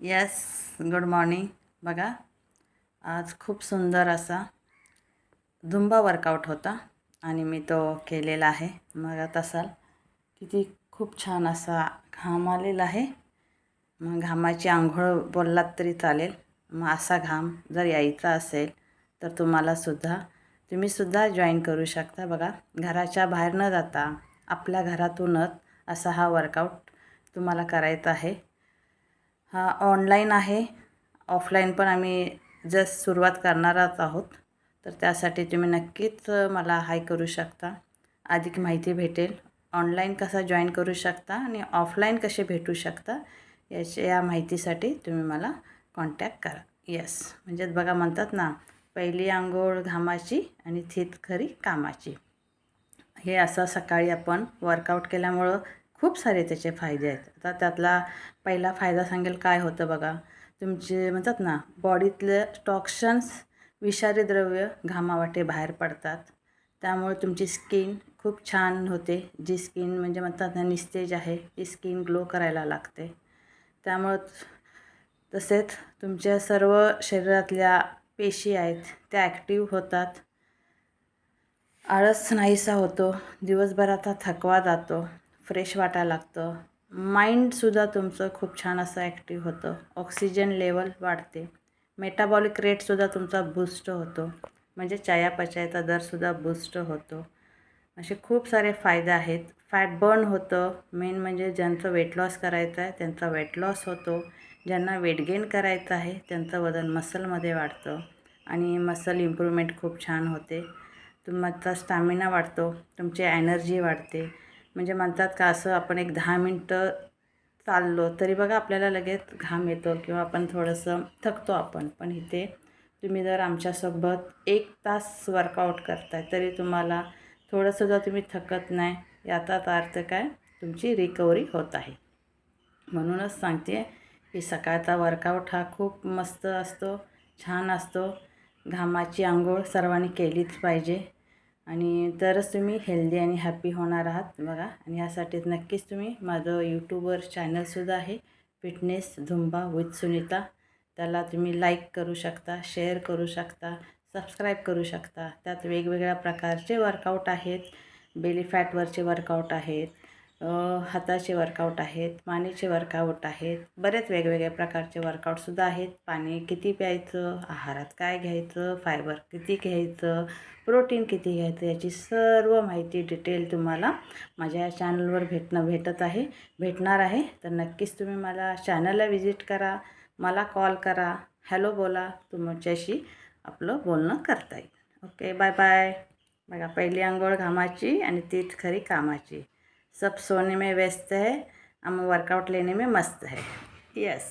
Yes, good morning. बघा, आज खूप सुंदर असा झुंबा वर्कआउट होता आणि मी तो केलेला आहे. बघत असाल किती खूप छान असा घाम आलेला आहे. मग घामाची आंघोळ बोललात तरी चालेल. मग असा घाम जर यायचा असेल तर तुम्हीसुद्धा जॉईन करू शकता. बघा, घराच्या बाहेर न जाता आपल्या घरातूनच असा हा वर्कआउट तुम्हाला करायचा आहे. हा ऑनलाईन आहे, ऑफलाईन पण आम्ही जस्ट सुरुवात करणारच आहोत. तर त्यासाठी तुम्ही नक्कीच मला हाय करू शकता. अधिक माहिती भेटेल. ऑनलाईन कसा जॉईन करू शकता आणि ऑफलाईन कसे भेटू शकता या माहितीसाठी तुम्ही मला कॉन्टॅक्ट करा. येस, म्हणजेच बघा म्हणतात ना, पहिली अंघोळ घामाची आणि थीत खरी कामाची. हे असं सकाळी आपण वर्कआउट केल्यामुळं खूप सारे त्याचे फायदे आहेत. आता त्यातला पहिला फायदा सांगेल काय होतं बघा. तुमचे म्हणतात ना, बॉडीतले टॉक्सिन्स, विषारी द्रव्य घामावाटे बाहेर पडतात. त्यामुळे तुमची स्किन खूप छान होते. जी स्किन म्हणजे म्हणतात ना, निस्तेज आहे, ती स्किन ग्लो करायला लागते. त्यामुळं तसेच तुमच्या सर्व शरीरातल्या पेशी आहेत त्या ॲक्टिव्ह होतात. आळस नाहीसा होतो. दिवसभराचा थकवा जातो. फ्रेश वाटायला लागतं. माइंडसुद्धा तुमचं खूप छान असं ॲक्टिव्ह होतं. ऑक्सिजन लेवल वाढते. मेटाबॉलिक रेटसुद्धा तुमचा बूस्ट होतो. म्हणजे चयापचयचा दरसुद्धा बूस्ट होतो. असे खूप सारे फायदे आहेत. फॅट बर्न होतं. मेन म्हणजे ज्यांचं वेट लॉस करायचं आहे त्यांचा वेट लॉस होतो. ज्यांना वेट गेन करायचं आहे त्यांचं वजन मसलमध्ये वाढतं आणि मसल इम्प्रूव्हमेंट खूप छान होते. तुमचा स्टॅमिना वाढतो, तुमची एनर्जी वाढते. म्हणजे म्हणतात का, असं आपण एक 10 मिनटं चाललो तरी बघा आपल्याला लगेच घाम येतो किंवा आपण थोडंसं थकतो आपण. पण इथे तुम्ही जर आमच्यासोबत 1 तास वर्कआउट करताय तरी तुम्हाला थोडंसुद्धा तुम्ही थकत नाही. याचाच अर्थ काय, तुमची रिकव्हरी होत आहे. म्हणूनच सांगते की सकाळचा वर्कआउट हा खूप मस्त असतो, छान असतो. घामाची अंघोळ सर्वांनी केलीच पाहिजे आणि तरच तुम्ही हेल्दी आणि हॅपी होणार आहात. बघा, आणि यासाठीच नक्कीच तुम्ही माझं यूट्यूबवर चॅनलसुद्धा आहे, फिटनेस झुंबा विथ सुनीता. त्याला तुम्ही लाईक करू शकता, शेअर करू शकता, सबस्क्राईब करू शकता. त्यात वेगवेगळ्या प्रकारचे वर्कआउट आहेत. बेली फॅटवरचे वर्कआउट आहेत, हाताचे वर्कआउट आहेत, मानेचे वर्कआउट आहेत. बरेच वेगवेगळ्या प्रकारचे वर्कआउटसुद्धा आहेत. पाणी किती प्यायचं, आहारात काय घ्यायचं, फायबर किती घ्यायचं, प्रोटीन किती घ्यायचं, याची सर्व माहिती डिटेल तुम्हाला माझ्या चॅनलवर भेटणार आहे. तर नक्कीच तुम्ही मला चॅनलला व्हिजिट करा, मला कॉल करा, हॅलो बोला, तुमच्याशी आपलं बोलणं करता येईल. Okay, bye bye. बघा, पहिली अंघोळ घामाची आणि तीच खरी कामाची. सब सोने में व्यस्त है, हम वर्कआउट लेने में मस्त है. यस.